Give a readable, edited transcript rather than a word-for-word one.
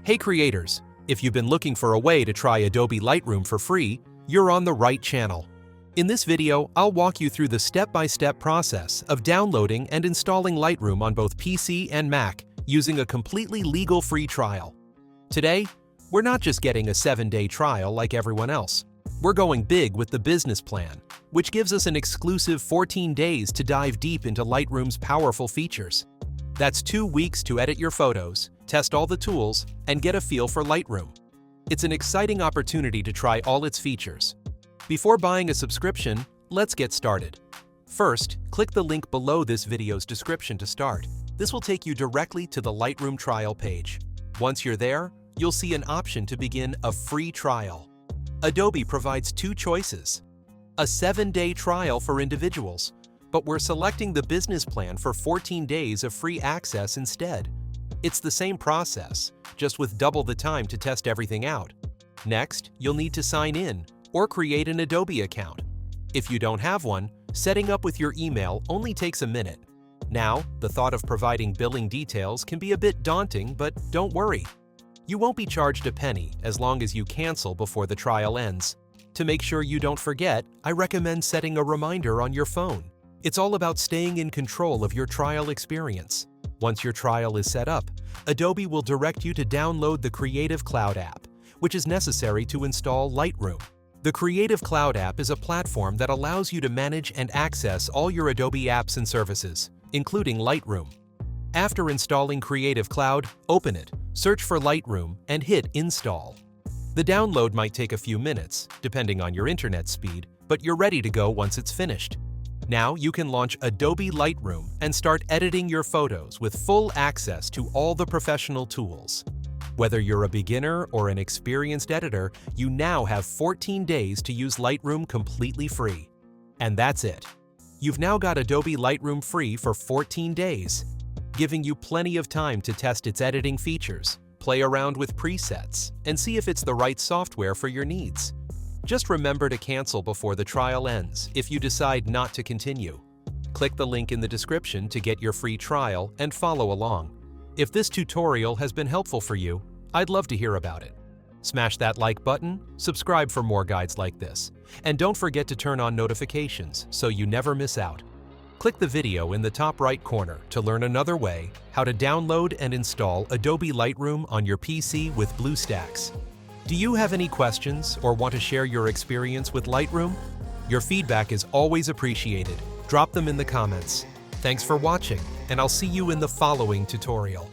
Hey creators, if you've been looking for a way to try Adobe Lightroom for free, you're on the right channel. In this video, I'll walk you through the step-by-step process of downloading and installing Lightroom on both PC and Mac using a completely legal free trial. Today, we're not just getting a 7-day trial like everyone else. We're going big with the business plan, which gives us an exclusive 14 days to dive deep into Lightroom's powerful features. That's 2 weeks to edit your photos, test all the tools, and get a feel for Lightroom. It's an exciting opportunity to try all its features. Before buying a subscription, let's get started. First, click the link below this video's description to start. This will take you directly to the Lightroom trial page. Once you're there, you'll see an option to begin a free trial. Adobe provides 2 choices: a 7-day trial for individuals, but we're selecting the business plan for 14 days of free access instead. It's the same process, just with double the time to test everything out. Next, you'll need to sign in or create an Adobe account. If you don't have one, setting up with your email only takes a minute. Now, the thought of providing billing details can be a bit daunting, but don't worry. You won't be charged a penny as long as you cancel before the trial ends. To make sure you don't forget, I recommend setting a reminder on your phone. It's all about staying in control of your trial experience. Once your trial is set up, Adobe will direct you to download the Creative Cloud app, which is necessary to install Lightroom. The Creative Cloud app is a platform that allows you to manage and access all your Adobe apps and services, including Lightroom. After installing Creative Cloud, open it, search for Lightroom, and hit Install. The download might take a few minutes, depending on your internet speed, but you're ready to go once it's finished. Now you can launch Adobe Lightroom and start editing your photos with full access to all the professional tools. Whether you're a beginner or an experienced editor, you now have 14 days to use Lightroom completely free. And that's it. You've now got Adobe Lightroom free for 14 days, giving you plenty of time to test its editing features, play around with presets, and see if it's the right software for your needs. Just remember to cancel before the trial ends if you decide not to continue. Click the link in the description to get your free trial and follow along. If this tutorial has been helpful for you, I'd love to hear about it. Smash that like button, subscribe for more guides like this, and don't forget to turn on notifications so you never miss out. Click the video in the top right corner to learn another way how to download and install Adobe Lightroom on your PC with BlueStacks. Do you have any questions or want to share your experience with Lightroom? Your feedback is always appreciated. Drop them in the comments. Thanks for watching, and I'll see you in the following tutorial.